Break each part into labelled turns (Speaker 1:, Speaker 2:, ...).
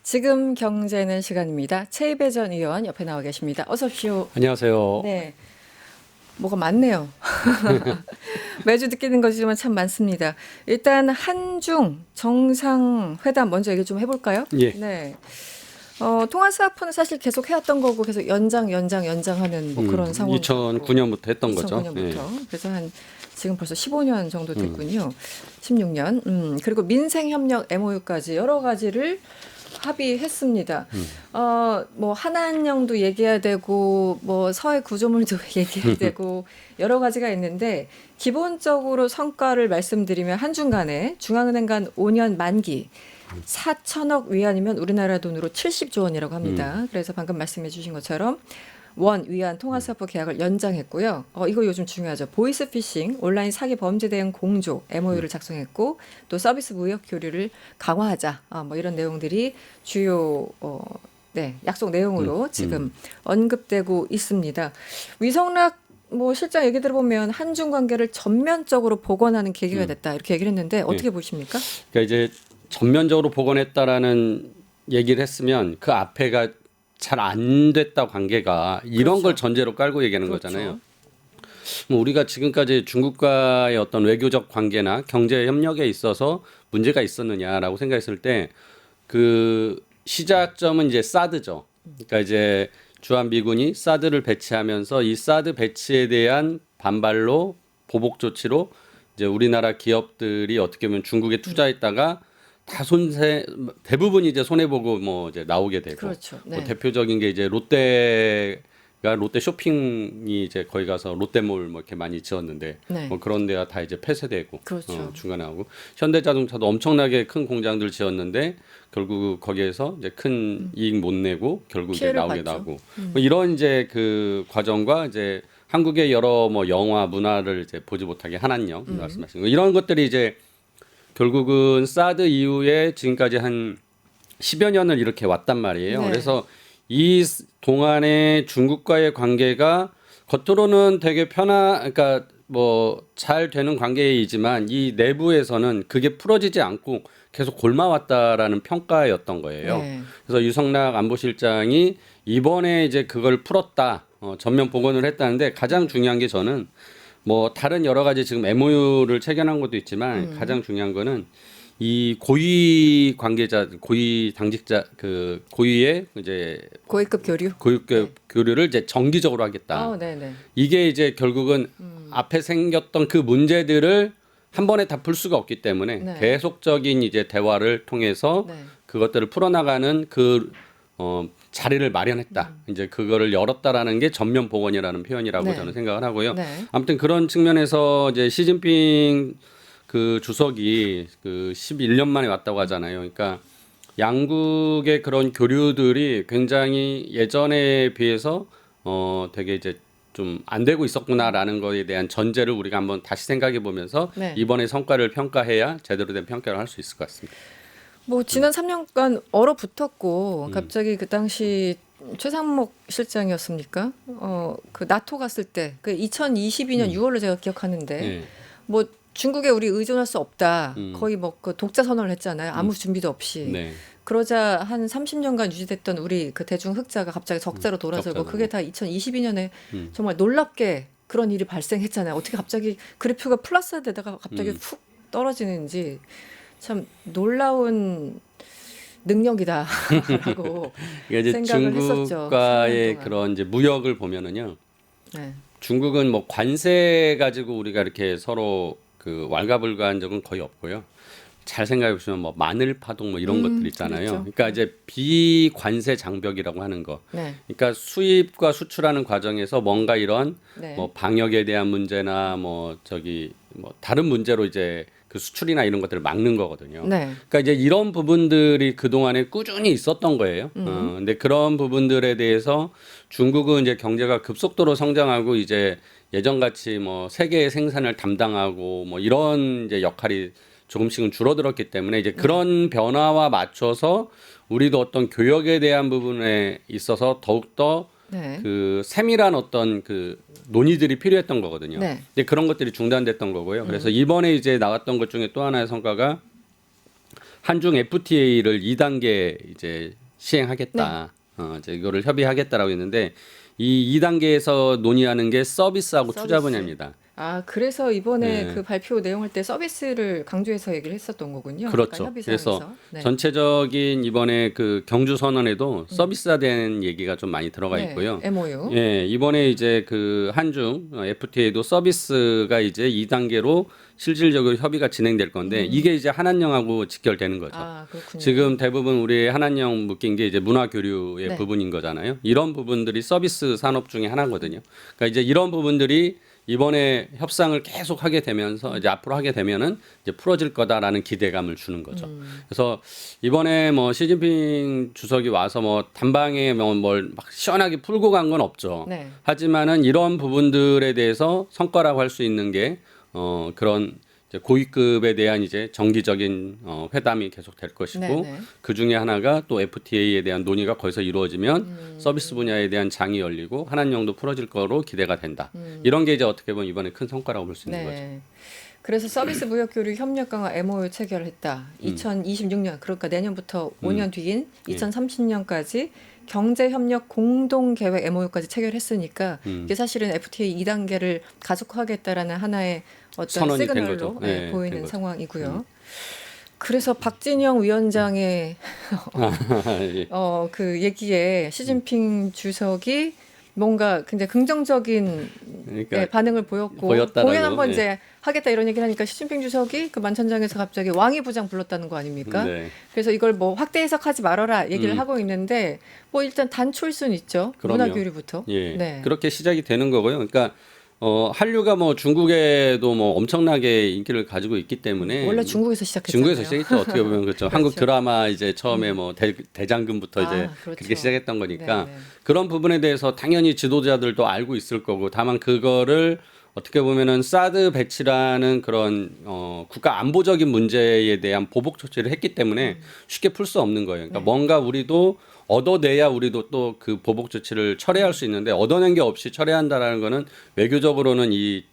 Speaker 1: 지금 경제는 시간입니다. 최이배 전 의원 옆에 나와 계십니다. 어서 오십시오.
Speaker 2: 안녕하세요.
Speaker 1: 네, 뭐가 많네요. 매주 느끼는 거지만 참 많습니다. 일단 한중 정상회담 먼저 얘기 좀 해볼까요?
Speaker 2: 예.
Speaker 1: 네. 통화스와프는 사실 계속 해왔던 거고 계속 연장하는 뭐 그런 상황.
Speaker 2: 2009년부터 했던 거죠.
Speaker 1: 2009년부터.
Speaker 2: 예.
Speaker 1: 그래서 지금 벌써 15년 정도 됐군요. 16년. 그리고 민생협력 MOU까지 여러 가지를 합의했습니다. 뭐 한한령도 얘기해야 되고 뭐 서해 구조물도 얘기해야 되고 여러 가지가 있는데 기본적으로 성과를 말씀드리면 한중 간에 중앙은행 간 5년 만기 4천억 위안이면 우리나라 돈으로 70조 원이라고 합니다. 그래서 방금 말씀해 주신 것처럼 원 위안 통화사포 계약을 연장했고요. 이거 요즘 중요하죠. 보이스피싱, 온라인 사기 범죄 대응 공조 MOU를 작성했고 또 서비스 무역 교류를 강화하자. 뭐 이런 내용들이 주요 약속 내용으로 지금 언급되고 있습니다. 위성락 뭐 실장 얘기 들어보면 한중 관계를 전면적으로 복원하는 계기가 됐다 이렇게 얘기를 했는데 어떻게 보십니까?
Speaker 2: 그러니까 이제 전면적으로 복원했다라는 얘기를 했으면 그 앞에가 잘 안 됐다 관계가 이런
Speaker 1: 그렇죠.
Speaker 2: 걸 전제로 깔고 얘기하는
Speaker 1: 그렇죠.
Speaker 2: 거잖아요. 뭐 우리가 지금까지 중국과의 어떤 외교적 관계나 경제 협력에 있어서 문제가 있었느냐라고 생각했을 때 그 시작점은 이제 사드죠. 그러니까 이제 주한미군이 사드를 배치하면서 이 사드 배치에 대한 반발로 보복 조치로 이제 우리나라 기업들이 어떻게 보면 중국에 투자했다가 다 대부분 이제 손해 보고 뭐 이제 나오게 되고
Speaker 1: 그렇죠. 네.
Speaker 2: 뭐 대표적인 게 이제 롯데 쇼핑이 이제 거기 가서 롯데몰 뭐 이렇게 많이 지었는데
Speaker 1: 네.
Speaker 2: 뭐 그런 데가 다 이제 폐쇄되고
Speaker 1: 그렇죠.
Speaker 2: 중간에 하고 현대자동차도 엄청나게 큰 공장들 지었는데 결국 거기에서 이제 큰 이익 못 내고 결국 이제
Speaker 1: 피해를
Speaker 2: 나오게
Speaker 1: 봤죠.
Speaker 2: 나고 뭐 이런 이제 그 과정과 이제 한국의 여러 뭐 영화 문화를 이제 보지 못하게 한한령 말씀하신 거 이런 것들이 이제 결국은 사드 이후에 지금까지 한 10여 년을 이렇게 왔단 말이에요.
Speaker 1: 네.
Speaker 2: 그래서 이 동안의 중국과의 관계가 겉으로는 되게 그러니까 뭐 잘 되는 관계이지만 이 내부에서는 그게 풀어지지 않고 계속 골마왔다라는 평가였던 거예요.
Speaker 1: 네.
Speaker 2: 그래서 유성락 안보실장이 이번에 이제 그걸 풀었다, 전면 복원을 했다는데 가장 중요한 게 저는 뭐 다른 여러 가지 지금 MOU를 체결한 것도 있지만 가장 중요한 거는 이 고위 관계자, 고위 당직자, 그 고위의 이제
Speaker 1: 고위급 교류.
Speaker 2: 고위급 교류를 이제 정기적으로 하겠다.
Speaker 1: 네네.
Speaker 2: 이게 이제 결국은 앞에 생겼던 그 문제들을 한 번에 다 풀 수가 없기 때문에
Speaker 1: 네.
Speaker 2: 계속적인 이제 대화를 통해서
Speaker 1: 네.
Speaker 2: 그것들을 풀어나가는 자리를 마련했다. 이제 그거를 열었다라는 게 전면 복원이라는 표현이라고
Speaker 1: 네.
Speaker 2: 저는 생각을 하고요.
Speaker 1: 네.
Speaker 2: 아무튼 그런 측면에서 이제 시진핑 그 주석이 그 11년 만에 왔다고 하잖아요. 그러니까 양국의 그런 교류들이 굉장히 예전에 비해서 되게 이제 좀 안 되고 있었구나라는 거에 대한 전제를 우리가 한번 다시 생각해 보면서
Speaker 1: 네.
Speaker 2: 이번에 성과를 평가해야 제대로 된 평가를 할 수 있을 것 같습니다.
Speaker 1: 뭐 지난 3년간 얼어붙었고 갑자기 그 당시 최상목 실장이었습니까? 그 나토 갔을 때 그 2022년 6월로 제가 기억하는데
Speaker 2: 네.
Speaker 1: 뭐 중국에 우리 의존할 수 없다.
Speaker 2: 음.
Speaker 1: 거의 뭐 그 독자 선언을 했잖아요. 아무 준비도 없이.
Speaker 2: 네.
Speaker 1: 그러자 한 30년간 유지됐던 우리 그 대중 흑자가 갑자기 적자로 돌아서고
Speaker 2: 적자로.
Speaker 1: 그게 다 2022년에 정말 놀랍게 그런 일이 발생했잖아요. 어떻게 갑자기 그래프가 플러스되다가 갑자기 훅 떨어지는지 참 놀라운 능력이다라고
Speaker 2: 이게 이제
Speaker 1: 생각을 했었죠.
Speaker 2: 중국과의
Speaker 1: 10년 동안.
Speaker 2: 그런 이제 무역을 보면은요.
Speaker 1: 네.
Speaker 2: 중국은 뭐 관세 가지고 우리가 이렇게 서로 그 왈가불가한 적은 거의 없고요. 잘 생각해 보시면 뭐 마늘 파동 뭐 이런 것들 있잖아요.
Speaker 1: 그렇죠.
Speaker 2: 그러니까 이제 비관세 장벽이라고 하는 거.
Speaker 1: 네.
Speaker 2: 그러니까 수입과 수출하는 과정에서 뭔가 이런
Speaker 1: 네.
Speaker 2: 뭐 방역에 대한 문제나 뭐 다른 문제로 이제 그 수출이나 이런 것들을 막는 거거든요.
Speaker 1: 네.
Speaker 2: 그러니까 이제 이런 부분들이 그동안에 꾸준히 있었던 거예요. 근데 그런 부분들에 대해서 중국은 이제 경제가 급속도로 성장하고 이제 예전같이 뭐 세계의 생산을 담당하고 뭐 이런 이제 역할이 조금씩은 줄어들었기 때문에 이제 그런 변화와 맞춰서 우리도 어떤 교역에 대한 부분에 있어서 더욱더
Speaker 1: 네.
Speaker 2: 그 세밀한 어떤 그 논의들이 필요했던 거거든요.
Speaker 1: 네.
Speaker 2: 근데 그런 것들이 중단됐던 거고요. 그래서 이번에 이제 나왔던 것 중에 또 하나의 성과가 한중 FTA를 2단계 이제 시행하겠다. 이제 이거를 협의하겠다라고 했는데 이 2단계에서 논의하는 게 서비스하고 투자
Speaker 1: 서비스.
Speaker 2: 분야입니다.
Speaker 1: 아, 그래서 이번에
Speaker 2: 네.
Speaker 1: 그 발표 내용할 때 서비스를 강조해서 얘기를 했었던 거군요.
Speaker 2: 그렇죠.
Speaker 1: 아까
Speaker 2: 그래서
Speaker 1: 협의사에서. 네.
Speaker 2: 전체적인 이번에 그 경주 선언에도 서비스화된 얘기가 좀 많이 들어가 있고요.
Speaker 1: 네, MOU.
Speaker 2: 예, 이번에 이제 그 한중 FTA도 서비스가 이제 2단계로 실질적으로 협의가 진행될 건데 이게 이제 한한령하고 직결되는 거죠.
Speaker 1: 아, 그렇군요.
Speaker 2: 지금 대부분 우리 한한령 묶인 게 이제 문화 교류의
Speaker 1: 네.
Speaker 2: 부분인 거잖아요. 이런 부분들이 서비스 산업 중에 하나거든요. 그러니까 이제 이런 부분들이 이번에 협상을 계속 하게 되면서 이제 앞으로 하게 되면은 이제 풀어질 거다라는 기대감을 주는 거죠. 그래서 이번에 뭐 시진핑 주석이 와서 뭐 단방에 뭘 막 시원하게 풀고 간 건 없죠.
Speaker 1: 네.
Speaker 2: 하지만은 이런 부분들에 대해서 성과라고 할 수 있는 게 그런 이제 고위급에 대한 이제 정기적인 회담이 계속 될 것이고
Speaker 1: 네.
Speaker 2: 그 중에 하나가 또 FTA에 대한 논의가 거기서 이루어지면 서비스 분야에 대한 장이 열리고 한한령도 풀어질 거로 기대가 된다. 이런 게 이제 어떻게 보면 이번에 큰 성과라고 볼 수 있는 거죠.
Speaker 1: 네. 그래서 서비스 무역 교류 협력 강화 MOU 체결했다. 2026년 그러니까 내년부터 5년 뒤인
Speaker 2: 예.
Speaker 1: 2030년까지 경제 협력 공동 계획 MOU까지 체결했으니까 이게 사실은 FTA 2단계를 가속화하겠다라는 하나의 어떤
Speaker 2: 선언이 된
Speaker 1: 시그널로
Speaker 2: 거죠. 네, 된
Speaker 1: 보이는
Speaker 2: 거죠.
Speaker 1: 상황이고요. 그래서 박진영 위원장의
Speaker 2: 예.
Speaker 1: 그 얘기에 시진핑 주석이 뭔가 굉장히 긍정적인
Speaker 2: 그러니까
Speaker 1: 반응을 보였고
Speaker 2: 보였다라고,
Speaker 1: 공연 한번
Speaker 2: 예.
Speaker 1: 이제 하겠다 이런 얘기를 하니까 시진핑 주석이 그 만찬장에서 갑자기 왕이 부장 불렀다는 거 아닙니까?
Speaker 2: 네.
Speaker 1: 그래서 이걸 뭐 확대 해석하지 말아라 얘기를 하고 있는데 뭐 일단 단초일 수는 있죠.
Speaker 2: 그럼요.
Speaker 1: 문화교류부터.
Speaker 2: 예.
Speaker 1: 네.
Speaker 2: 그렇게 시작이 되는 거고요. 그러니까 한류가 뭐 중국에도 뭐 엄청나게 인기를 가지고 있기 때문에
Speaker 1: 원래 중국에서 시작했잖아요.
Speaker 2: 중국에서 시작했죠. 어떻게 보면 그렇죠. 한국 드라마 이제 처음에 뭐 대장금부터 이제
Speaker 1: 그렇죠.
Speaker 2: 그렇게 시작했던 거니까
Speaker 1: 네, 네.
Speaker 2: 그런 부분에 대해서 당연히 지도자들도 알고 있을 거고 다만 그거를 어떻게 보면은 사드 배치라는 그런 국가 안보적인 문제에 대한 보복 조치를 했기 때문에 쉽게 풀 수 없는 거예요. 그러니까 뭔가 우리도 얻어내야 우리도 또 그 보복 조치를 철회할 수 있는데 얻어낸 게 없이 철회한다라는 거는 외교적으로는 이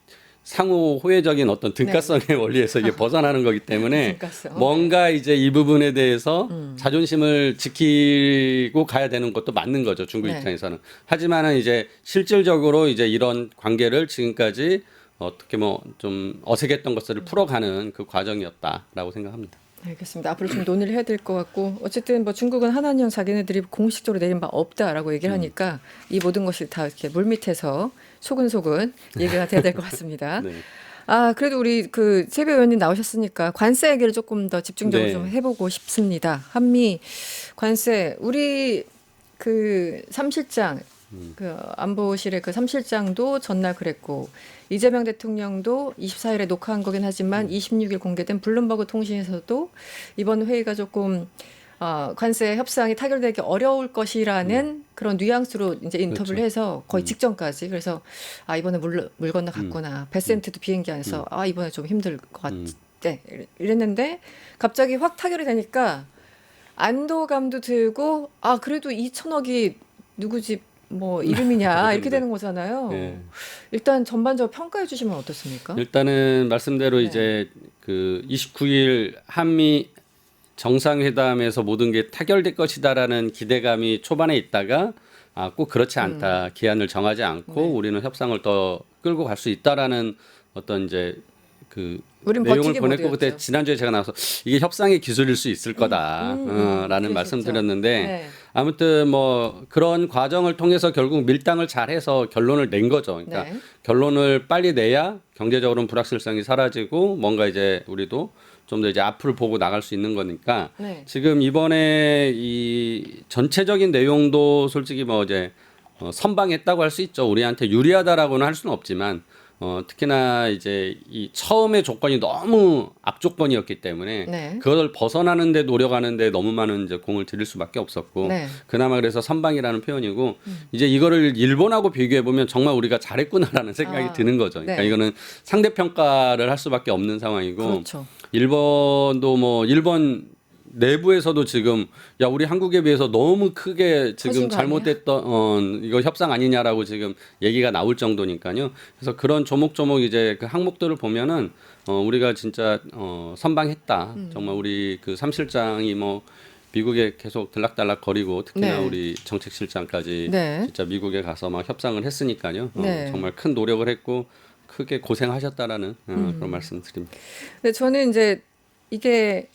Speaker 2: 상호 호혜적인 어떤 등가성의 원리에서 이게 벗어나는 거기 때문에
Speaker 1: 등가성.
Speaker 2: 뭔가 이제 이 부분에 대해서 자존심을 지키고 가야 되는 것도 맞는 거죠. 중국
Speaker 1: 네.
Speaker 2: 입장에서는. 하지만은 이제 실질적으로 이제 이런 관계를 지금까지 어떻게 뭐 좀 어색했던 것들을 풀어가는 그 과정이었다라고 생각합니다.
Speaker 1: 알겠습니다. 앞으로 좀 논의를 해야 될 것 같고 어쨌든 뭐 중국은 한한령 자기네들이 공식적으로 내린 바 없다라고 얘기를 하니까 이 모든 것이 다 이렇게 물밑에서 소근소근 얘기가 돼야 될 것 같습니다.
Speaker 2: 네.
Speaker 1: 아 그래도 우리 그 최배 의원님 나오셨으니까 관세 얘기를 조금 더 집중적으로
Speaker 2: 네.
Speaker 1: 좀 해보고 싶습니다. 한미 관세 우리 그 삼실장 그 안보실의 그 삼실장도 전날 그랬고 이재명 대통령도 24일에 녹화한 거긴 하지만 26일 공개된 블룸버그 통신에서도 이번 회의가 조금 관세 협상이 타결되기 어려울 것이라는 그런 뉘앙스로 이제 인터뷰를
Speaker 2: 그렇죠.
Speaker 1: 해서 거의 직전까지 그래서 이번에 물 건너 갔구나. 베센트도 비행기 안에서 이번에 좀 힘들 것 같대 이랬는데 갑자기 확 타결이 되니까 안도감도 들고 그래도 2천억이 누구 집 뭐 이름이냐 이렇게
Speaker 2: 네.
Speaker 1: 되는 거잖아요.
Speaker 2: 네.
Speaker 1: 일단 전반적으로 평가해 주시면 어떻습니까?
Speaker 2: 일단은 말씀대로
Speaker 1: 네.
Speaker 2: 이제 그 29일 한미 정상회담에서 모든 게 타결될 것이다라는 기대감이 초반에 있다가 꼭 그렇지 않다. 기한을 정하지 않고
Speaker 1: 네.
Speaker 2: 우리는 협상을 더 끌고 갈 수 있다라는 어떤 이제 그
Speaker 1: 우린
Speaker 2: 내용을
Speaker 1: 버티기
Speaker 2: 보냈고
Speaker 1: 모드였죠.
Speaker 2: 그때 지난주에 제가 나와서 이게 협상의 기술일 수 있을 거다라는
Speaker 1: 그러셨죠.
Speaker 2: 말씀드렸는데
Speaker 1: 네.
Speaker 2: 아무튼 뭐 그런 과정을 통해서 결국 밀당을 잘해서 결론을 낸 거죠. 그러니까
Speaker 1: 네.
Speaker 2: 결론을 빨리 내야 경제적으로는 불확실성이 사라지고 뭔가 이제 우리도 좀 더 이제 앞을 보고 나갈 수 있는 거니까
Speaker 1: 네.
Speaker 2: 지금 이번에 이 전체적인 내용도 솔직히 뭐 이제 선방했다고 할 수 있죠. 우리한테 유리하다라고는 할 수는 없지만 특히나 이제 이 처음의 조건이 너무 악조건이었기 때문에
Speaker 1: 네.
Speaker 2: 그걸 벗어나는데 노력하는데 너무 많은 이제 공을 들일 수밖에 없었고
Speaker 1: 네.
Speaker 2: 그나마 그래서 선방이라는 표현이고 이제 이거를 일본하고 비교해 보면 정말 우리가 잘했구나라는 생각이 드는 거죠. 그러니까
Speaker 1: 네.
Speaker 2: 이거는 상대 평가를 할 수밖에 없는 상황이고
Speaker 1: 그렇죠.
Speaker 2: 일본도 뭐 일본 내부에서도 지금 야 우리 한국에 비해서 너무 크게
Speaker 1: 커진
Speaker 2: 지금
Speaker 1: 거 아니야?
Speaker 2: 잘못됐던 이거 협상 아니냐라고 지금 얘기가 나올 정도니까요. 그래서 그런 조목조목 이제 그 항목들을 보면은 우리가 진짜 선방했다. 정말 우리 그 3실장이 뭐 미국에 계속 들락달락 거리고 특히나
Speaker 1: 네.
Speaker 2: 우리 정책실장까지
Speaker 1: 네.
Speaker 2: 진짜 미국에 가서 막 협상을 했으니까요.
Speaker 1: 네.
Speaker 2: 정말 큰 노력을 했고 크게 고생하셨다라는 그런 말씀 드립니다.
Speaker 1: 근데 저는 이제 이게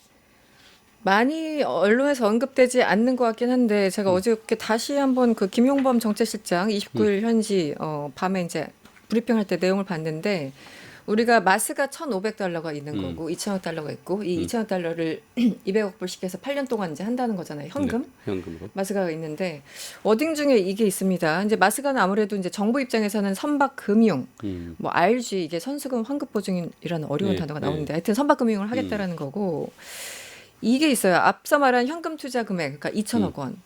Speaker 1: 많이 언론에서 언급되지 않는 것 같긴 한데 제가 어저께 다시 한번 그 김용범 정책실장 29일 현지 밤에 이제 브리핑할 때 내용을 봤는데 우리가 마스가 1,500달러가 있는 거고 2,000억 달러가 있고 이 2,000억 달러를 200억 불씩 해서 8년 동안 이제 한다는 거잖아요. 현금.
Speaker 2: 네, 현금으로.
Speaker 1: 마스가가 있는데 워딩 중에 이게 있습니다. 이제 마스가는 아무래도 이제 정부 입장에서는 선박금융, 뭐 RG 이게 선수금 환급 보증이라는 어려운
Speaker 2: 네,
Speaker 1: 단어가
Speaker 2: 네.
Speaker 1: 나오는데 하여튼 선박금융을 하겠다라는 거고 이게 있어요. 앞서 말한 현금 투자 금액, 그러니까 2천억 원.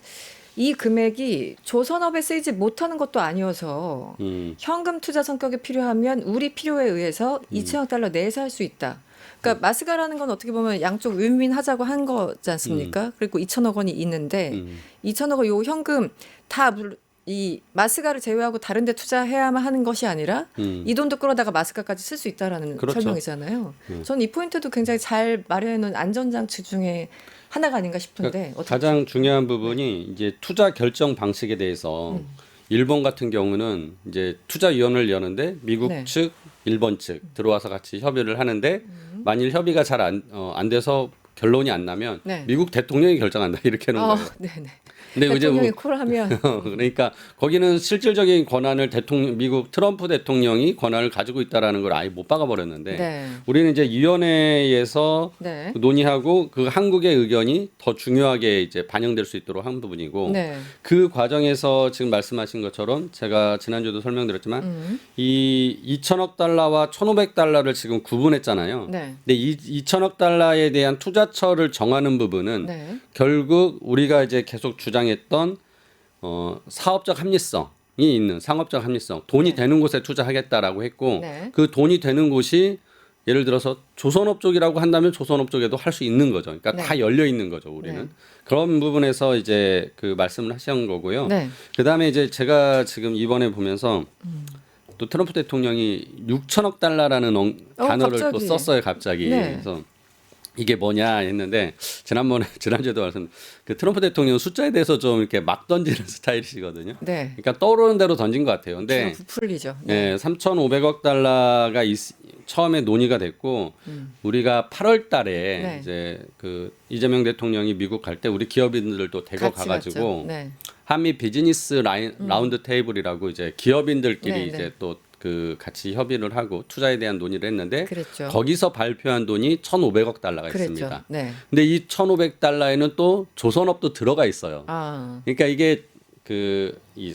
Speaker 1: 이 금액이 조선업에 쓰이지 못하는 것도 아니어서 현금 투자 성격이 필요하면 우리 필요에 의해서 2천억 달러 내에서 할 수 있다. 그러니까 마스가라는 건 어떻게 보면 양쪽 윈윈하자고 한 거지 않습니까? 그리고 2천억 원이 있는데 2천억 원 요 현금 다 이 마스가를 제외하고 다른 데 투자해야만 하는 것이 아니라 이 돈도 끌어다가 마스가까지 쓸 수 있다라는
Speaker 2: 그렇죠.
Speaker 1: 설명이잖아요. 저는 이 포인트도 굉장히 잘 마련해 놓은 안전장치 중에 하나가 아닌가 싶은데 어떻게
Speaker 2: 가장 중요한 부분이 이제 투자 결정 방식에 대해서 일본 같은 경우는 이제 투자위원회를 여는데 미국
Speaker 1: 네.
Speaker 2: 측, 일본 측 들어와서 같이 협의를 하는데 만일 협의가 잘 안 돼서 결론이 안 나면
Speaker 1: 네.
Speaker 2: 미국 대통령이 결정한다 이렇게 하는 거예요.
Speaker 1: 네네.
Speaker 2: 근데 이제
Speaker 1: 대통령이 콜하면
Speaker 2: 그러니까 거기는 실질적인 권한을 미국 트럼프 대통령이 권한을 가지고 있다라는 걸 아예 못 박아버렸는데
Speaker 1: 네.
Speaker 2: 우리는 이제 위원회에서
Speaker 1: 네.
Speaker 2: 논의하고 그 한국의 의견이 더 중요하게 이제 반영될 수 있도록 한 부분이고
Speaker 1: 네.
Speaker 2: 그 과정에서 지금 말씀하신 것처럼 제가 지난주도 설명드렸지만 이 2천억 달러와 1,500달러를 지금 구분했잖아요.
Speaker 1: 네.
Speaker 2: 근데 이 2천억 달러에 대한 투자처를 정하는 부분은
Speaker 1: 네.
Speaker 2: 결국 우리가 이제 계속 주장했던 사업적 합리성이 있는 상업적 합리성, 돈이 되는 곳에 투자하겠다라고 했고
Speaker 1: 네.
Speaker 2: 그 돈이 되는 곳이 예를 들어서 조선업 쪽이라고 한다면 조선업 쪽에도 할 수 있는 거죠. 그러니까
Speaker 1: 네.
Speaker 2: 다 열려 있는 거죠. 우리는
Speaker 1: 네.
Speaker 2: 그런 부분에서 이제 그 말씀을 하신 거고요.
Speaker 1: 네.
Speaker 2: 그다음에 이제 제가 지금 이번에 보면서 또 트럼프 대통령이 6천억 달러라는 단어를 또
Speaker 1: 갑자기.
Speaker 2: 썼어요. 갑자기.
Speaker 1: 네.
Speaker 2: 그래서 이게 뭐냐 했는데 지난주에도 말씀 그 트럼프 대통령 숫자에 대해서 좀 이렇게 막 던지는 스타일이시거든요.
Speaker 1: 네.
Speaker 2: 그러니까 떠오르는 대로 던진 것 같아요. 근데
Speaker 1: 부풀리죠.
Speaker 2: 네, 3,500억 달러가 처음에 논의가 됐고 우리가 8월 달에
Speaker 1: 네.
Speaker 2: 이제 그 이재명 대통령이 미국 갈 때 우리 기업인들도 대거
Speaker 1: 같이
Speaker 2: 가가지고
Speaker 1: 갔죠. 네.
Speaker 2: 한미 비즈니스 라운드 테이블이라고 이제 기업인들끼리
Speaker 1: 네,
Speaker 2: 이제
Speaker 1: 네.
Speaker 2: 또 그 같이 협의를 하고 투자에 대한 논의를 했는데
Speaker 1: 그랬죠.
Speaker 2: 거기서 발표한 돈이 1,500억 달러가
Speaker 1: 그랬죠.
Speaker 2: 있습니다.
Speaker 1: 네.
Speaker 2: 근데 이 1,500달러에는 또 조선업도 들어가 있어요.
Speaker 1: 아,
Speaker 2: 그러니까 이게 이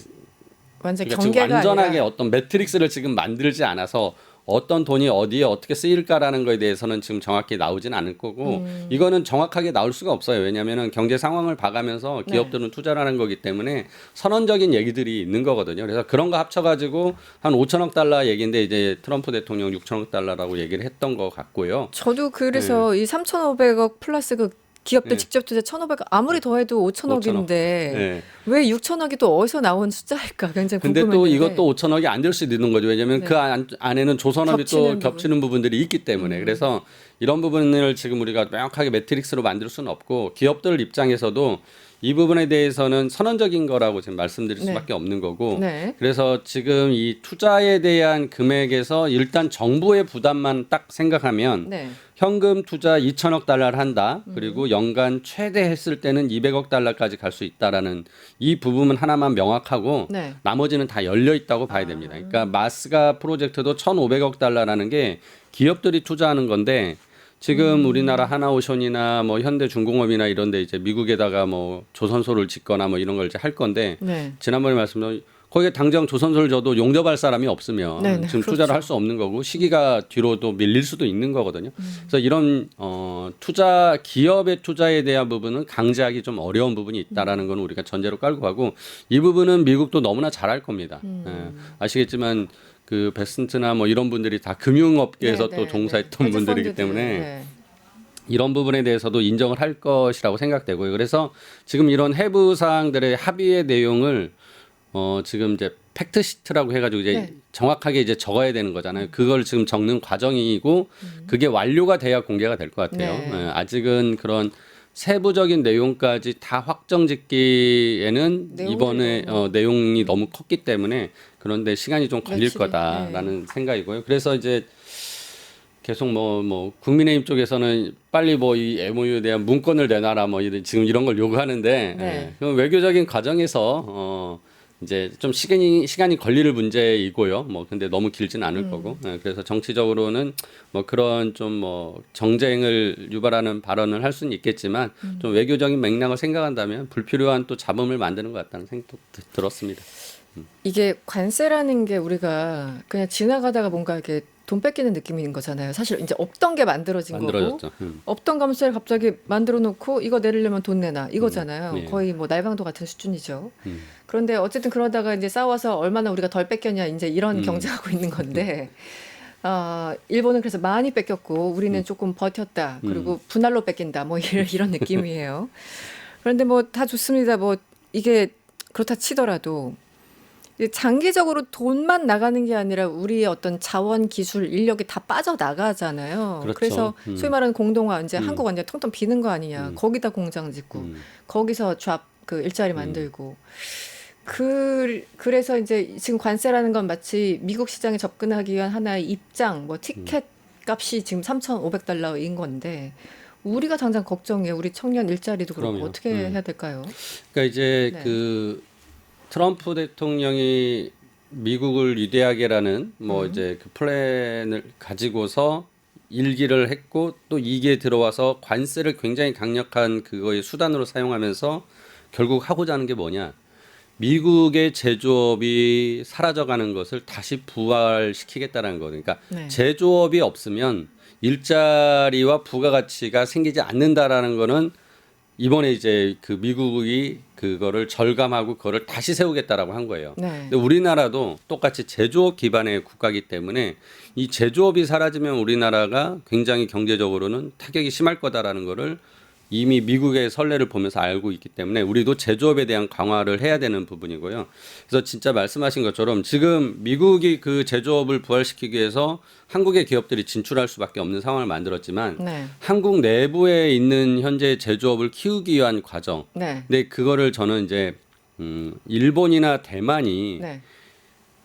Speaker 1: 완전
Speaker 2: 그러니까 지금
Speaker 1: 경계가
Speaker 2: 완전하게
Speaker 1: 아니라
Speaker 2: 어떤 매트릭스를 지금 만들지 않아서 어떤 돈이 어디에 어떻게 쓰일까라는 거에 대해서는 지금 정확히 나오진 않을 거고 이거는 정확하게 나올 수가 없어요. 왜냐하면 경제 상황을 봐가면서
Speaker 1: 네.
Speaker 2: 기업들은 투자를 하는 거기 때문에 선언적인 얘기들이 있는 거거든요. 그래서 그런 거 합쳐가지고 한 5천억 달러 얘기인데 이제 트럼프 대통령 6천억 달러라고 얘기를 했던 것 같고요.
Speaker 1: 저도 그래서 이 3,500억 플러스 그 기업들
Speaker 2: 네.
Speaker 1: 직접 투자 1,500억 아무리 더해도 5천억인데
Speaker 2: 네.
Speaker 1: 왜 6천억이 또 어디서 나온 숫자일까 굉장히
Speaker 2: 근데
Speaker 1: 궁금했는데.
Speaker 2: 또 이것도 5천억이 안 될 수도 있는 거죠. 왜냐하면
Speaker 1: 네.
Speaker 2: 그 안에는 조선업이
Speaker 1: 겹치는
Speaker 2: 또 겹치는 부분들이 있기 때문에 그래서 이런 부분을 지금 우리가 명확하게 매트릭스로 만들 수는 없고 기업들 입장에서도 이 부분에 대해서는 선언적인 거라고 지금 말씀드릴
Speaker 1: 네.
Speaker 2: 수밖에 없는 거고
Speaker 1: 네.
Speaker 2: 그래서 지금 이 투자에 대한 금액에서 일단 정부의 부담만 딱 생각하면
Speaker 1: 네.
Speaker 2: 현금 투자 2천억 달러를 한다. 그리고 연간 최대 했을 때는 200억 달러까지 갈 수 있다라는 이 부분은 하나만 명확하고
Speaker 1: 네.
Speaker 2: 나머지는 다 열려 있다고 봐야 됩니다. 그러니까 마스가 프로젝트도 1,500억 달러라는 게 기업들이 투자하는 건데 지금 우리나라 하나오션이나 뭐 현대중공업이나 이런 데 이제 미국에다가 뭐 조선소를 짓거나 뭐 이런 걸 이제 할 건데
Speaker 1: 네.
Speaker 2: 지난번에 말씀드린 거기에 당장 조선소를 줘도 용접할 사람이 없으면
Speaker 1: 네네,
Speaker 2: 지금
Speaker 1: 그렇죠.
Speaker 2: 투자를 할 수 없는 거고 시기가 뒤로도 밀릴 수도 있는 거거든요. 그래서 이런 기업의 투자에 대한 부분은 강제하기 좀 어려운 부분이 있다라는 건 우리가 전제로 깔고 가고 이 부분은 미국도 너무나 잘할 겁니다. 예, 아시겠지만 그 베스트나 뭐 이런 분들이 다 금융업계에서
Speaker 1: 네,
Speaker 2: 또
Speaker 1: 네,
Speaker 2: 종사했던
Speaker 1: 네.
Speaker 2: 분들이기
Speaker 1: 헤지펀드들,
Speaker 2: 때문에
Speaker 1: 네.
Speaker 2: 이런 부분에 대해서도 인정을 할 것이라고 생각되고요. 그래서 지금 이런 해부 사항들의 합의의 내용을 지금 이제 팩트 시트라고 해가지고 이제
Speaker 1: 네.
Speaker 2: 정확하게 이제 적어야 되는 거잖아요. 그걸 지금 적는 과정이고 그게 완료가 돼야 공개가 될 것 같아요.
Speaker 1: 네.
Speaker 2: 예, 아직은 그런 세부적인 내용까지 다 확정짓기에는
Speaker 1: 내용들이
Speaker 2: 이번에
Speaker 1: 너무-
Speaker 2: 내용이 너무 컸기 때문에 그런데 시간이 좀 걸릴
Speaker 1: 며칠이,
Speaker 2: 거다라는 생각이고요. 그래서 이제 계속 뭐 국민의힘 쪽에서는 빨리 뭐 이 MOU에 대한 문건을 내놔라 뭐 지금 이런 걸 요구하는데
Speaker 1: 네.
Speaker 2: 예, 그럼 외교적인 과정에서 이제 좀 시간이 걸릴 문제이고요. 뭐 근데 너무 길지는 않을 거고. 예, 그래서 정치적으로는 뭐 그런 좀 뭐 정쟁을 유발하는 발언을 할 수는 있겠지만 좀 외교적인 맥락을 생각한다면 불필요한 또 잡음을 만드는 것 같다는 생각도 들었습니다.
Speaker 1: 이게 관세라는 게 우리가 그냥 지나가다가 뭔가 이렇게 돈 뺏기는 느낌인 거잖아요. 사실 이제 없던 게 만들어진 거고
Speaker 2: 만들어졌죠.
Speaker 1: 없던 감세를 갑자기 만들어 놓고 이거 내리려면 돈 내놔 이거잖아요.
Speaker 2: 네.
Speaker 1: 거의 뭐 날강도 같은 수준이죠.
Speaker 2: 음.
Speaker 1: 그런데 어쨌든 그러다가 이제 싸워서 얼마나 우리가 덜 뺏겼냐 이제 이런 경쟁하고 있는 건데 일본은 그래서 많이 뺏겼고 우리는 조금 버텼다. 그리고 분할로 뺏긴다. 뭐 이런 느낌이에요. 그런데 뭐 다 좋습니다. 뭐 이게 그렇다 치더라도 이제 장기적으로 돈만 나가는 게 아니라 우리의 어떤 자원, 기술, 인력이 다 빠져나가잖아요.
Speaker 2: 그렇죠.
Speaker 1: 그래서 소위 말하는 공동화, 이제
Speaker 2: 음.
Speaker 1: 한국 완전 텅텅 비는 거 아니냐. 거기다 공장 짓고, 거기서 그 일자리 만들고. 그래서 이제 지금 관세라는 건 마치 미국 시장에 접근하기 위한 하나의 입장, 뭐 티켓 값이 지금 3,500달러인 건데, 우리가 당장 걱정이에요. 우리 청년 일자리도 그렇고
Speaker 2: 그럼요.
Speaker 1: 어떻게 해야 될까요?
Speaker 2: 그러니까 이제
Speaker 1: 네.
Speaker 2: 그 트럼프 대통령이 미국을 위대하게라는 뭐 이제 그 플랜을 가지고서 일기를 했고 또 이게 들어와서 관세를 굉장히 강력한 그거의 수단으로 사용하면서 결국 하고자 하는 게 뭐냐? 미국의 제조업이 사라져가는 것을 다시 부활시키겠다는 거. 그러니까
Speaker 1: 네.
Speaker 2: 제조업이 없으면 일자리와 부가가치가 생기지 않는다라는 거는 이번에 이제 그 미국이 그거를 절감하고 그거를 다시 세우겠다라고 한 거예요.
Speaker 1: 네.
Speaker 2: 근데 우리나라도 똑같이 제조업 기반의 국가이기 때문에 이 제조업이 사라지면 우리나라가 굉장히 경제적으로는 타격이 심할 거다라는 거를 이미 미국의 선례를 보면서 알고 있기 때문에 우리도 제조업에 대한 강화를 해야 되는 부분이고요. 그래서 진짜 말씀하신 것처럼 지금 미국이 그 제조업을 부활시키기 위해서 한국의 기업들이 진출할 수밖에 없는 상황을 만들었지만
Speaker 1: 네.
Speaker 2: 한국 내부에 있는 현재 제조업을 키우기 위한 과정.
Speaker 1: 네.
Speaker 2: 근데 그거를 저는 이제 일본이나 대만이
Speaker 1: 네.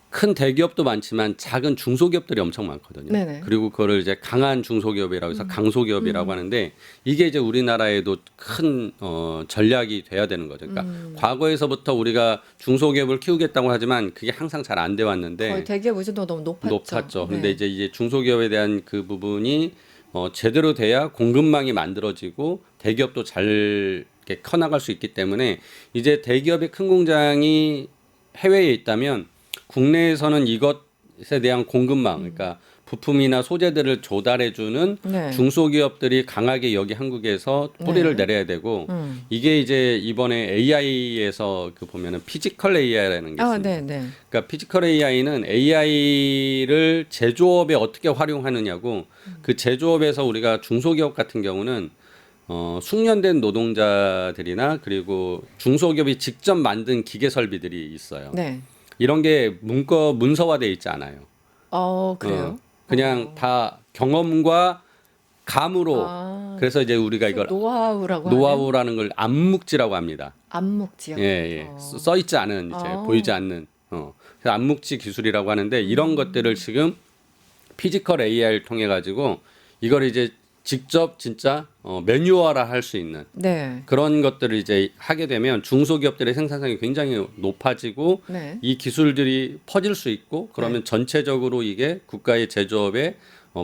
Speaker 2: 큰 대기업도 많지만 작은 중소기업들이 엄청 많거든요.
Speaker 1: 네네.
Speaker 2: 그리고 그거를 이제 강한 중소기업이라고 해서 강소기업이라고 하는데 이게 이제 우리나라에도 큰 전략이 돼야 되는 거죠. 그러니까 과거에서부터 우리가 중소기업을 키우겠다고 하지만 그게 항상 잘 안 돼 왔는데
Speaker 1: 거의 대기업 의존도가 너무 높았죠.
Speaker 2: 근데
Speaker 1: 네.
Speaker 2: 이제 중소기업에 대한 그 부분이 제대로 돼야 공급망이 만들어지고 대기업도 잘 이렇게 커나갈 수 있기 때문에 이제 대기업의 큰 공장이 해외에 있다면 국내에서는 이것에 대한 공급망, 그러니까 부품이나 소재들을 조달해주는
Speaker 1: 네.
Speaker 2: 중소기업들이 강하게 여기 한국에서 뿌리를 내려야 되고 이게 이제 이번에 AI에서 그 보면은 피지컬 AI라는 게 있습니다.
Speaker 1: 네, 네.
Speaker 2: 그러니까 피지컬 AI는 AI를 제조업에 어떻게 활용하느냐고 그 제조업에서 우리가 중소기업 같은 경우는 숙련된 노동자들이나 그리고 중소기업이 직접 만든 기계 설비들이 있어요.
Speaker 1: 네.
Speaker 2: 이런 게 문서화돼 있지 않아요.
Speaker 1: 그래요?
Speaker 2: 그냥 다 경험과 감으로. 그래서 이제 우리가 이걸
Speaker 1: 노하우라고 하는
Speaker 2: 노하우라는 걸 암묵지라고 합니다.
Speaker 1: 암묵지요.
Speaker 2: 예, 예. 써 있지 않은 이제 보이지 않는 그래서 암묵지 기술이라고 하는데 이런 것들을 지금 피지컬 AI를 통해 가지고 이걸 이제 직접 진짜 매뉴얼화 할 수 있는
Speaker 1: 네.
Speaker 2: 그런 것들을 이제 하게 되면 중소기업들의 생산성이 굉장히 높아지고
Speaker 1: 네.
Speaker 2: 이 기술들이 퍼질 수 있고 그러면 전체적으로 이게 국가의 제조업의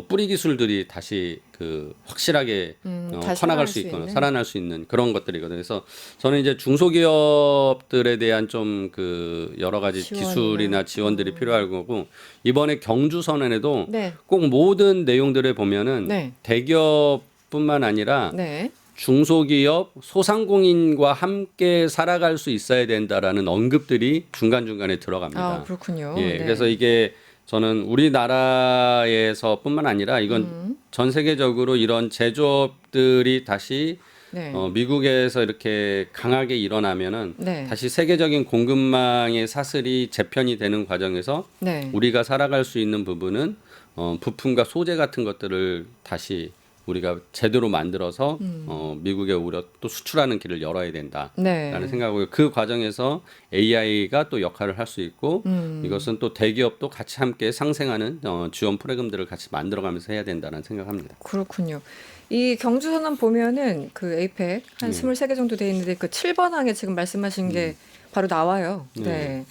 Speaker 2: 뿌리 기술들이 다시 그 확실하게
Speaker 1: 다시
Speaker 2: 커나갈
Speaker 1: 살아날
Speaker 2: 수
Speaker 1: 수
Speaker 2: 있거나
Speaker 1: 있는.
Speaker 2: 살아날 수 있는 그런 것들이거든요. 그래서 저는 이제 중소기업들에 대한 좀 그 여러 가지
Speaker 1: 지원이나.
Speaker 2: 기술이나 지원들이 필요할 거고 이번에 경주 선언에도
Speaker 1: 네.
Speaker 2: 꼭 모든 내용들을 보면은
Speaker 1: 네.
Speaker 2: 대기업뿐만 아니라
Speaker 1: 네.
Speaker 2: 중소기업, 소상공인과 함께 살아갈 수 있어야 된다라는 언급들이 중간중간에 들어갑니다.
Speaker 1: 그렇군요.
Speaker 2: 예,
Speaker 1: 네.
Speaker 2: 그래서 이게 저는 우리나라에서뿐만 아니라 이건 전 세계적으로 이런 제조업들이 다시
Speaker 1: 네.
Speaker 2: 미국에서 이렇게 강하게 일어나면은
Speaker 1: 네.
Speaker 2: 다시 세계적인 공급망의 사슬이 재편이 되는 과정에서
Speaker 1: 네.
Speaker 2: 우리가 살아갈 수 있는 부분은 부품과 소재 같은 것들을 다시 우리가 제대로 만들어서 미국에 오히려 또 수출하는 길을 열어야 된다라는
Speaker 1: 네.
Speaker 2: 생각이고요. 그 과정에서 AI가 또 역할을 할 수 있고 이것은 또 대기업도 같이 함께 상생하는 지원 프로그램들을 같이 만들어가면서 해야 된다는 생각합니다.
Speaker 1: 그렇군요. 이 경주선언 보면은 그 에이펙 한 23개 정도 돼 있는데 그 7번 항에 지금 말씀하신 게 바로 나와요. 네.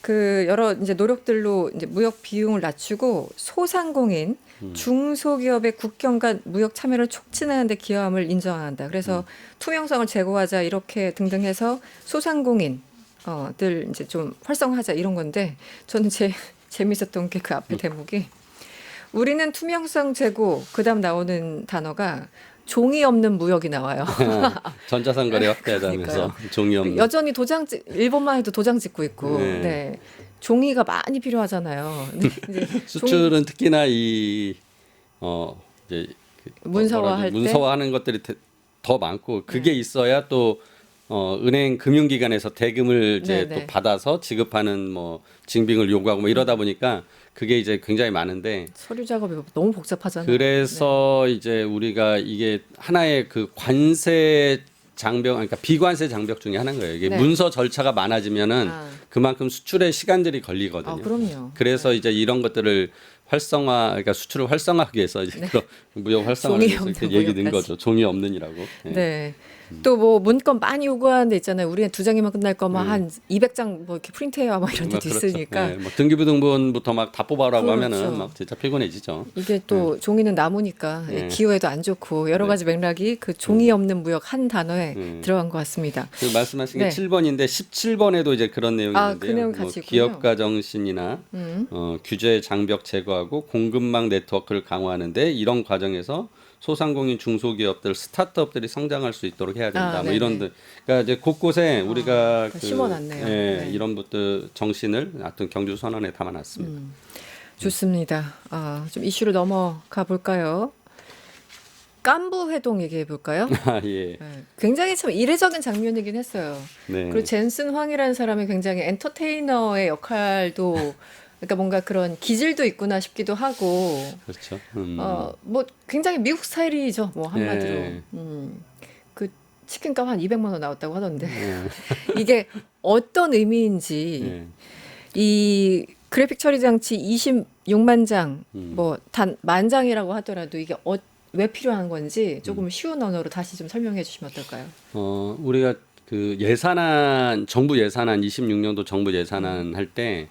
Speaker 1: 그 여러 이제 노력들로 이제 무역 비용을 낮추고 소상공인, 중소기업의 국경 간 무역 참여를 촉진하는 데 기여함을 인정한다. 그래서 투명성을 제고하자 이렇게 등등 해서 소상공인 들 이제 좀 활성화하자 이런 건데 저는 재밌었던 게 그 앞에 대목이 우리는 투명성 제고 그다음 나오는 단어가 종이 없는 무역이 나와요.
Speaker 2: 전자상거래 확대하자면서 종이 없는.
Speaker 1: 여전히 일본만 해도 도장 찍고 있고,
Speaker 2: 네.
Speaker 1: 네. 종이가 많이 필요하잖아요. 근데 이제
Speaker 2: 수출은 특히나 이제
Speaker 1: 문서화할 때?
Speaker 2: 문서화하는 것들이 더 많고 그게 있어야 또 은행 금융기관에서 대금을 이제
Speaker 1: 네,
Speaker 2: 또
Speaker 1: 네.
Speaker 2: 받아서 지급하는 뭐 징빙을 요구하고 뭐 이러다 보니까 그게 이제 굉장히 많은데
Speaker 1: 서류 작업이 너무 복잡하잖아요.
Speaker 2: 그래서 이제 우리가 이게 하나의 그 관세 장벽, 그러니까 비관세 장벽 중에 하나인 거예요. 이게
Speaker 1: 네.
Speaker 2: 문서 절차가 많아지면은
Speaker 1: 아.
Speaker 2: 그만큼 수출의 시간들이 걸리거든요.
Speaker 1: 그럼요.
Speaker 2: 그래서 이제 이런 것들을 그러니까 수출을 활성화하기 위해서 이제 그런 무역 활성화를
Speaker 1: 종이
Speaker 2: 위해서 이렇게
Speaker 1: 없는
Speaker 2: 얘기 든
Speaker 1: 무역까지.
Speaker 2: 거죠. 종이 없는이라고. 예.
Speaker 1: 네. 또 뭐 문건 많이 요구하는 데 있잖아요. 우리는 2장이면 끝날 거면 한 200장 뭐 이렇게 프린트해야 막 이런 데도
Speaker 2: 그렇죠.
Speaker 1: 있으니까
Speaker 2: 예, 뭐 등기부등본부터 막 다 뽑아라고
Speaker 1: 그렇죠.
Speaker 2: 하면은 막 진짜 피곤해지죠.
Speaker 1: 이게 또 종이는 나무니까
Speaker 2: 네.
Speaker 1: 기호에도 안 좋고 여러 가지 맥락이 그 종이 없는 무역 한 단어에 들어간 것 같습니다.
Speaker 2: 그 말씀하신 게
Speaker 1: 네.
Speaker 2: 7번인데 17번에도 이제 그런 내용이
Speaker 1: 아,
Speaker 2: 있는데요.
Speaker 1: 그 내용
Speaker 2: 뭐
Speaker 1: 같이 있군요.
Speaker 2: 기업가 정신이나 규제 장벽 제거하고 공급망 네트워크를 강화하는데 이런 과정에서 소상공인 중소기업들 스타트업들이 성장할 수 있도록 해야 된다. 뭐
Speaker 1: 네네.
Speaker 2: 이런 그러니까 이제 곳곳에 우리가
Speaker 1: 그 심어놨네요. 네.
Speaker 2: 이런 것들 정신을 하여튼 경주 선언에 담아놨습니다.
Speaker 1: 좋습니다. 좀 이슈로 넘어가 볼까요? 깐부 회동 얘기해 볼까요?
Speaker 2: 아, 예.
Speaker 1: 네. 굉장히 참 이례적인 장면이긴 했어요.
Speaker 2: 네.
Speaker 1: 그리고 젠슨 황이라는 사람이 굉장히 엔터테이너의 역할도 그러니까 뭔가 그런 기질도 있구나 싶기도 하고
Speaker 2: 그렇죠.
Speaker 1: 뭐 굉장히 미국 스타일이죠. 뭐 한마디로.
Speaker 2: 예.
Speaker 1: 그 치킨값 한 200만 원 나왔다고 하던데
Speaker 2: 예.
Speaker 1: 이게 어떤 의미인지
Speaker 2: 예.
Speaker 1: 이 그래픽 처리 장치 26만 장,
Speaker 2: 음.
Speaker 1: 뭐 단 만 장이라고 하더라도 이게 왜 필요한 건지 조금 쉬운 언어로 다시 좀 설명해 주시면 어떨까요?
Speaker 2: 우리가 그 정부 예산안 26년도 정부 예산안 할 때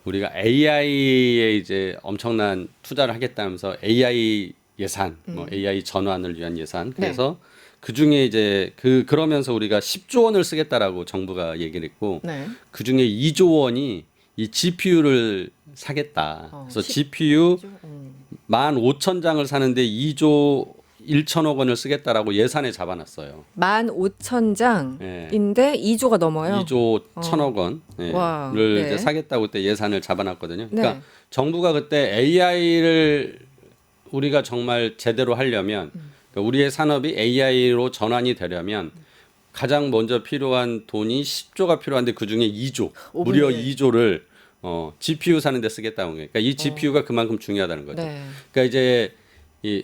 Speaker 2: 우리가 AI에 이제 엄청난 투자를 하겠다면서 AI 예산, 뭐 AI 전환을 위한 예산. 그래서 그 중에 이제 그러면서 우리가 10조 원을 쓰겠다라고 정부가 얘기를 했고
Speaker 1: 네.
Speaker 2: 그 중에 2조 원이 이 GPU를 사겠다. 그래서 GPU 15,000장을 사는데 2조 1천억 원을 쓰겠다라고 예산에 잡아놨어요.
Speaker 1: 15,000장인데 2조가 넘어요.
Speaker 2: 2조 1천억 원을
Speaker 1: 와, 네.
Speaker 2: 이제 사겠다고 그때 예산을 잡아놨거든요. 그러니까
Speaker 1: 네.
Speaker 2: 정부가 그때 AI를 우리가 정말 제대로 하려면 그러니까 우리의 산업이 AI로 전환이 되려면 가장 먼저 필요한 돈이 10조가 필요한데 그 중에 2조, 무려 2조를 GPU 사는 데 쓰겠다는 거예요. 그러니까 이 GPU가 그만큼 중요하다는 거죠.
Speaker 1: 네.
Speaker 2: 그러니까 이제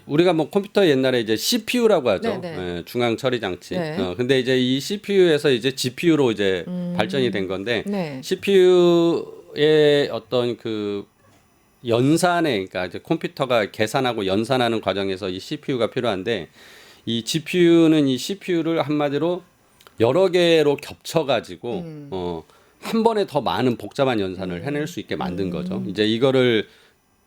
Speaker 2: 우리가 뭐 컴퓨터 옛날에 이제 CPU라고 하죠.
Speaker 1: 네, 네.
Speaker 2: 예, 중앙 처리 장치.
Speaker 1: 네.
Speaker 2: 근데 이제 이 CPU에서 이제 GPU로 이제 발전이 된 건데
Speaker 1: 네.
Speaker 2: CPU의 어떤 그 연산에 그러니까 이제 컴퓨터가 계산하고 연산하는 과정에서 이 CPU가 필요한데 이 GPU는 이 CPU를 한마디로 여러 개로 겹쳐 가지고 한 번에 더 많은 복잡한 연산을 해낼 수 있게 만든 거죠. 이제 이거를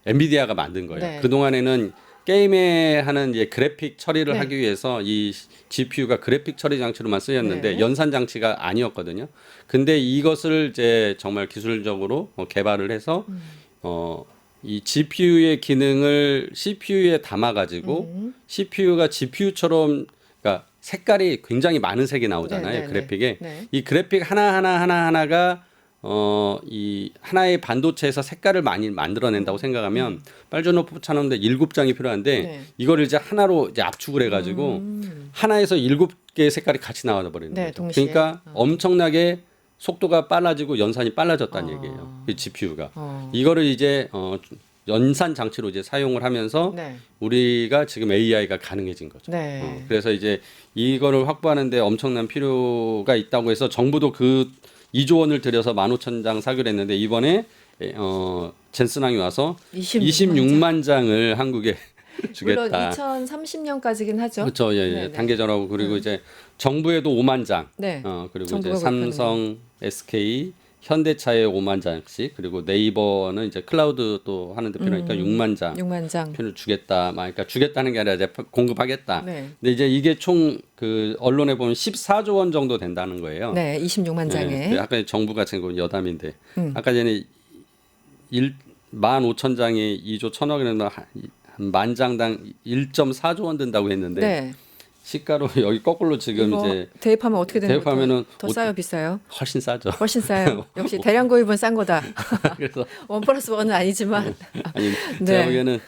Speaker 2: 엔비디아가 만든 거예요.
Speaker 1: 네.
Speaker 2: 그동안에는 게임에 하는 이제 그래픽 처리를
Speaker 1: 네.
Speaker 2: 하기 위해서 이 GPU가 그래픽 처리 장치로만 쓰였는데
Speaker 1: 네.
Speaker 2: 연산 장치가 아니었거든요. 근데 이것을 이제 정말 기술적으로 개발을 해서 이 GPU의 기능을 CPU에 담아 가지고 CPU가 GPU처럼 그러니까 색깔이 굉장히 많은 색이 나오잖아요.
Speaker 1: 네, 네,
Speaker 2: 그래픽에.
Speaker 1: 네.
Speaker 2: 이 그래픽 하나가 이 하나의 반도체에서 색깔을 많이 만들어낸다고 생각하면 빨주노프처럼 7장이 필요한데
Speaker 1: 네.
Speaker 2: 이거를 이제 하나로 이제 압축을 해가지고 하나에서 7개의 색깔이 같이 나와 버리는
Speaker 1: 네,
Speaker 2: 거죠.
Speaker 1: 동시에.
Speaker 2: 그러니까 엄청나게 속도가 빨라지고 연산이 빨라졌다는
Speaker 1: 어.
Speaker 2: 얘기예요. 이 GPU가
Speaker 1: 어.
Speaker 2: 이거를 이제 연산 장치로 이제 사용을 하면서
Speaker 1: 네.
Speaker 2: 우리가 지금 AI가 가능해진 거죠.
Speaker 1: 네.
Speaker 2: 그래서 이제 이거를 확보하는데 엄청난 필요가 있다고 해서 정부도 그 2조 원을 들여서 15,000장 사기로 했는데 이번에 젠슨왕이 와서 26만 장을 한국에
Speaker 1: 물론
Speaker 2: 주겠다.
Speaker 1: 2030년까지긴 하죠.
Speaker 2: 그렇죠. 예, 예.
Speaker 1: 네네.
Speaker 2: 단계적으로 그리고 이제 정부에도 5만 장.
Speaker 1: 네.
Speaker 2: 그리고 이제
Speaker 1: 정부가
Speaker 2: 삼성, SK, 현대차에 5만 장씩 그리고 네이버는 이제 클라우드 또 하는데 필요하니까 6만 장.
Speaker 1: 6만 장.
Speaker 2: 표를 주겠다. 그러니까 주겠다는 게 아니라 이제 공급하겠다.
Speaker 1: 네.
Speaker 2: 근데 이제 이게 총 그 언론에 보면 14조 원 정도 된다는 거예요.
Speaker 1: 네, 26만 장에.
Speaker 2: 네, 아까 정부 같은 건 여담인데 아까 전에 15,000장에 2조 1,000억이면 한 만 장당 1.4조 원 든다고 했는데
Speaker 1: 네.
Speaker 2: 시가로 여기 거꾸로 지금
Speaker 1: 이거
Speaker 2: 이제
Speaker 1: 대입하면 어떻게 되는 거죠?
Speaker 2: 대입하면은
Speaker 1: 더 싸요, 비싸요?
Speaker 2: 훨씬 싸죠.
Speaker 1: 훨씬 싸요. 역시 대량 구입은 싼 거다.
Speaker 2: 그래서
Speaker 1: 1+1은 아니지만.
Speaker 2: 아니
Speaker 1: 네.
Speaker 2: 제가 보기에는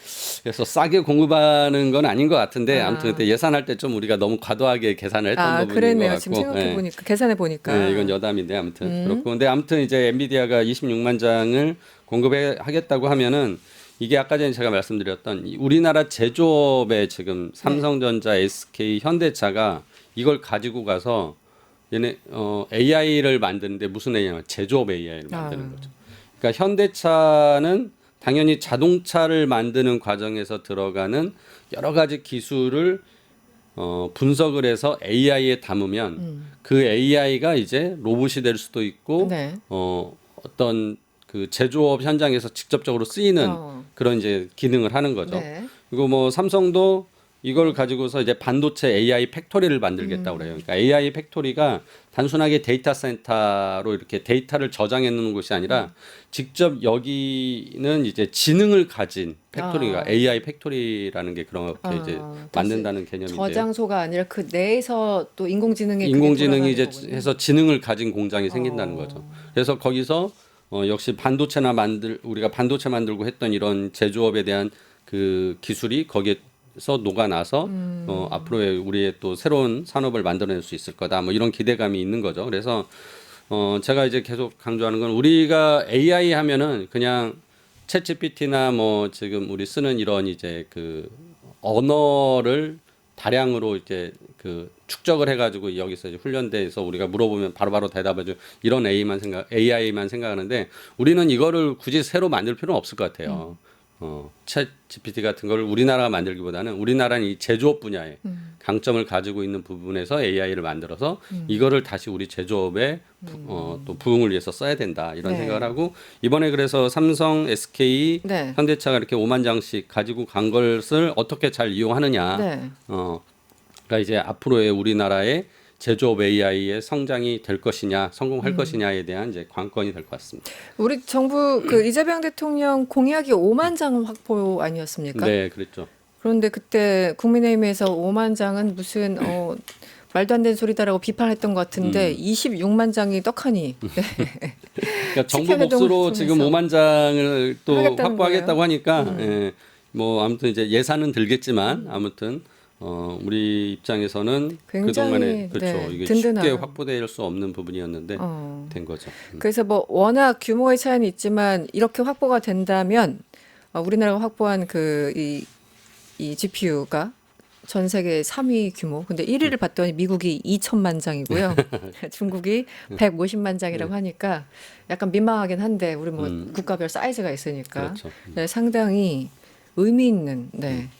Speaker 2: 그래서 싸게 공급하는 건 아닌 것 같은데
Speaker 1: 아.
Speaker 2: 아무튼 그때 예산할 때 좀 우리가 너무 과도하게 계산을 했던 부분인 것
Speaker 1: 그랬네요.
Speaker 2: 같고
Speaker 1: 지금 생각해
Speaker 2: 네.
Speaker 1: 보니까 계산해 보니까.
Speaker 2: 네, 이건 여담인데 아무튼 그렇고 근데 아무튼 이제 엔비디아가 26만 장을 공급하겠다고 하면은 이게 아까 전에 제가 말씀드렸던 우리나라 제조업에 지금 삼성전자, SK, 현대차가 이걸 가지고 가서 얘네 AI를 만드는데 무슨 AI냐면 제조업 AI를 만드는 거죠. 그러니까 현대차는 당연히 자동차를 만드는 과정에서 들어가는 여러 가지 기술을 분석을 해서 AI에 담으면 그 AI가 이제 로봇이 될 수도 있고
Speaker 1: 네.
Speaker 2: 어떤 그 제조업 현장에서 직접적으로 쓰이는 그런 이제 기능을 하는 거죠.
Speaker 1: 네.
Speaker 2: 그리고 뭐 삼성도 이걸 가지고서 이제 반도체 AI 팩토리를 만들겠다고 그래요. 그러니까 AI 팩토리가 단순하게 데이터 센터로 이렇게 데이터를 저장해 놓는 곳이 아니라 직접 여기는 이제 지능을 가진 팩토리가 AI 팩토리라는 게 그렇게 이제 만든다는 개념인데요.
Speaker 1: 저장소가 아니라 그 내에서 또 인공지능이
Speaker 2: 인공지능이 이제
Speaker 1: 그게 돌아가는
Speaker 2: 해서 지능을 가진 공장이 생긴다는 거죠. 그래서 거기서 역시 반도체나 우리가 반도체 만들고 했던 이런 제조업에 대한 그 기술이 거기에서 녹아나서 앞으로의 우리의 또 새로운 산업을 만들어낼 수 있을 거다. 뭐 이런 기대감이 있는 거죠. 그래서 제가 이제 계속 강조하는 건 우리가 AI 하면은 그냥 챗GPT나 뭐 지금 우리 쓰는 이런 이제 그 언어를 다량으로 이제 그 축적을 해가지고 여기서 이제 훈련돼서 우리가 물어보면 바로바로 대답해줘 이런 AI만 생각하는데 우리는 이거를 굳이 새로 만들 필요는 없을 것 같아요. 챗 GPT 같은 걸 우리나라가 만들기보다는 우리나라는 이 제조업 분야에 강점을 가지고 있는 부분에서 AI를 만들어서 이거를 다시 우리 제조업에 또 부흥을 위해서 써야 된다 이런
Speaker 1: 네.
Speaker 2: 생각을 하고 이번에 그래서 삼성, SK,
Speaker 1: 네.
Speaker 2: 현대차가 이렇게 5만 장씩 가지고 간 것을 어떻게 잘 이용하느냐.
Speaker 1: 네.
Speaker 2: 그러니까 이제 앞으로의 우리나라의 제조업 AI의 성장이 될 것이냐, 성공할 것이냐에 대한 이제 관건이 될 것 같습니다.
Speaker 1: 우리 정부 그 이재명 대통령 공약이 5만 장 확보 아니었습니까?
Speaker 2: 네, 그랬죠.
Speaker 1: 그런데 그때 국민의힘에서 5만 장은 무슨 말도 안 되는 소리다라고 비판했던 것 같은데 26만 장이 떡하니. 네.
Speaker 2: 그러니까 정부
Speaker 1: 식혜회동을
Speaker 2: 몫으로 지금
Speaker 1: 통해서
Speaker 2: 5만 장을 또
Speaker 1: 하겠다는
Speaker 2: 확보하겠다고
Speaker 1: 거예요.
Speaker 2: 하니까 예, 뭐 아무튼 이제 예산은 들겠지만 아무튼 우리 입장에서는
Speaker 1: 굉장히,
Speaker 2: 그동안에 그렇죠.
Speaker 1: 네,
Speaker 2: 이게
Speaker 1: 든든한.
Speaker 2: 쉽게 확보될 수 없는 부분이었는데 된 거죠.
Speaker 1: 그래서 뭐 워낙 규모의 차이는 있지만 이렇게 확보가 된다면 우리나라가 확보한 이 GPU가 전 세계 3위 규모. 근데 1위를 봤더니 미국이 2천만 장이고요. 중국이 150만 장이라고 하니까 약간 민망하긴 한데 우리 뭐 국가별 사이즈가 있으니까
Speaker 2: 그렇죠.
Speaker 1: 네, 상당히 의미 있는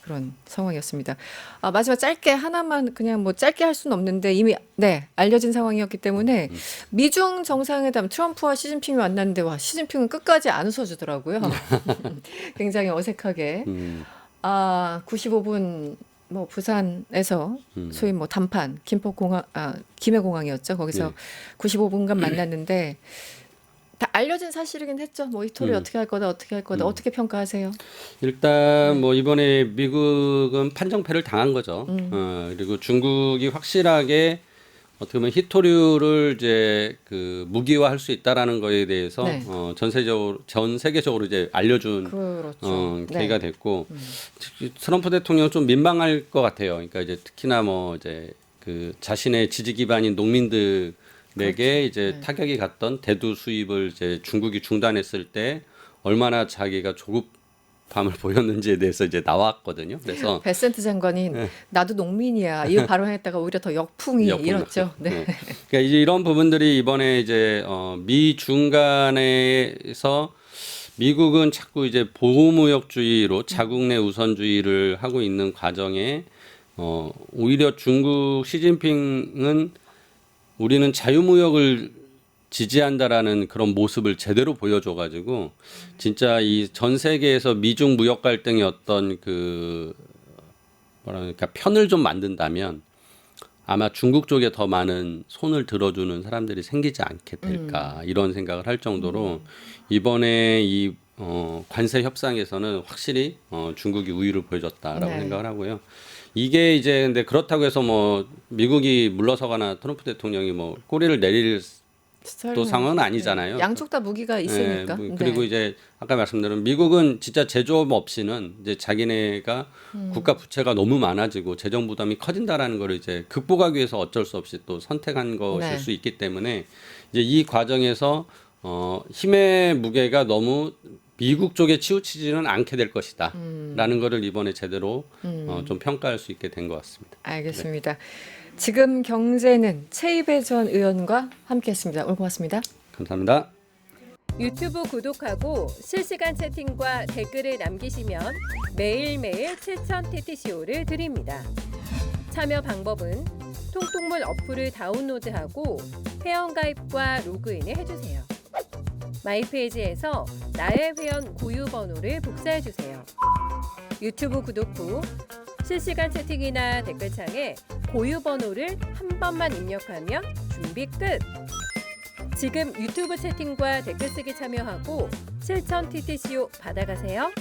Speaker 1: 그런 상황이었습니다. 마지막 짧게 하나만 그냥 뭐 짧게 할 수는 없는데 이미 알려진 상황이었기 때문에 미중 정상회담 트럼프와 시진핑이 만났는데 와 시진핑은 끝까지 안 웃어주더라고요. 굉장히 어색하게 95분 뭐 부산에서 소위 뭐 담판 김해공항이었죠. 거기서 95분간 만났는데 다 알려진 사실이긴 했죠. 뭐 이 토리 어떻게 할 거다, 어떻게 할 거다, 어떻게 평가하세요?
Speaker 2: 일단 뭐 이번에 미국은 판정패를 당한 거죠. 그리고 중국이 확실하게 어떻게 보면 히토류를 이제 그 무기화할 수 있다라는 거에 대해서
Speaker 1: 네.
Speaker 2: 전 세계적으로 이제 알려준
Speaker 1: 그렇죠.
Speaker 2: 계기가
Speaker 1: 네.
Speaker 2: 됐고 특히 트럼프 대통령 좀 민망할 것 같아요. 그러니까 이제 특히나 뭐 이제 그 자신의 지지 기반인 농민들에게 이제
Speaker 1: 네.
Speaker 2: 타격이 갔던 대두 수입을 이제 중국이 중단했을 때 얼마나 자기가 조급함을 보였는지에 대해서 이제 나왔거든요. 그래서
Speaker 1: 베센트 장관이
Speaker 2: 네.
Speaker 1: 나도 농민이야 이 발언했다가 오히려 더 역풍이
Speaker 2: 역풍
Speaker 1: 일었죠.
Speaker 2: 났고.
Speaker 1: 네.
Speaker 2: 네. 그러니까 이제 이런 부분들이 이번에 이제 미 중간에서 미국은 자꾸 이제 보호무역주의로 자국 내 우선주의를 하고 있는 과정에 오히려 중국 시진핑은 우리는 자유무역을 지지한다라는 그런 모습을 제대로 보여줘가지고 진짜 이 전 세계에서 미중 무역 갈등의 어떤 그 뭐랄까 편을 좀 만든다면 아마 중국 쪽에 더 많은 손을 들어주는 사람들이 생기지 않게 될까 이런 생각을 할 정도로 이번에 이 관세 협상에서는 확실히 중국이 우위를 보여줬다라고
Speaker 1: 네.
Speaker 2: 생각을 하고요. 이게 이제 근데 그렇다고 해서 뭐 미국이 물러서거나 트럼프 대통령이 뭐 꼬리를 내릴 또 상황은 아니잖아요.
Speaker 1: 네. 양쪽 다 무기가 있으니까.
Speaker 2: 그리고
Speaker 1: 네.
Speaker 2: 이제 아까 말씀드린 미국은 진짜 제조업 없이는 이제 자기네가 국가 부채가 너무 많아지고 재정 부담이 커진다라는 걸 이제 극복하기 위해서 어쩔 수 없이 또 선택한 것일
Speaker 1: 네.
Speaker 2: 수 있기 때문에 이제 이 과정에서 힘의 무게가 너무 미국 쪽에 치우치지는 않게 될 것이다라는 거를 이번에 제대로 좀 평가할 수 있게 된 것 같습니다.
Speaker 1: 알겠습니다. 지금 경제는 최이배 전 의원과 함께했습니다. 오늘 고맙습니다.
Speaker 2: 감사합니다.
Speaker 3: 유튜브 구독하고 실시간 채팅과 댓글을 남기시면 매일매일 7,000TTCO를 드립니다. 참여 방법은 통통물 어플을 다운로드하고 회원가입과 로그인을 해주세요. 마이페이지에서 나의 회원 고유 번호를 복사해주세요. 유튜브 구독 후 실시간 채팅이나 댓글창에 고유 번호를 한 번만 입력하면 준비 끝! 지금 유튜브 채팅과 댓글 쓰기 참여하고 실천 TTCO 받아가세요.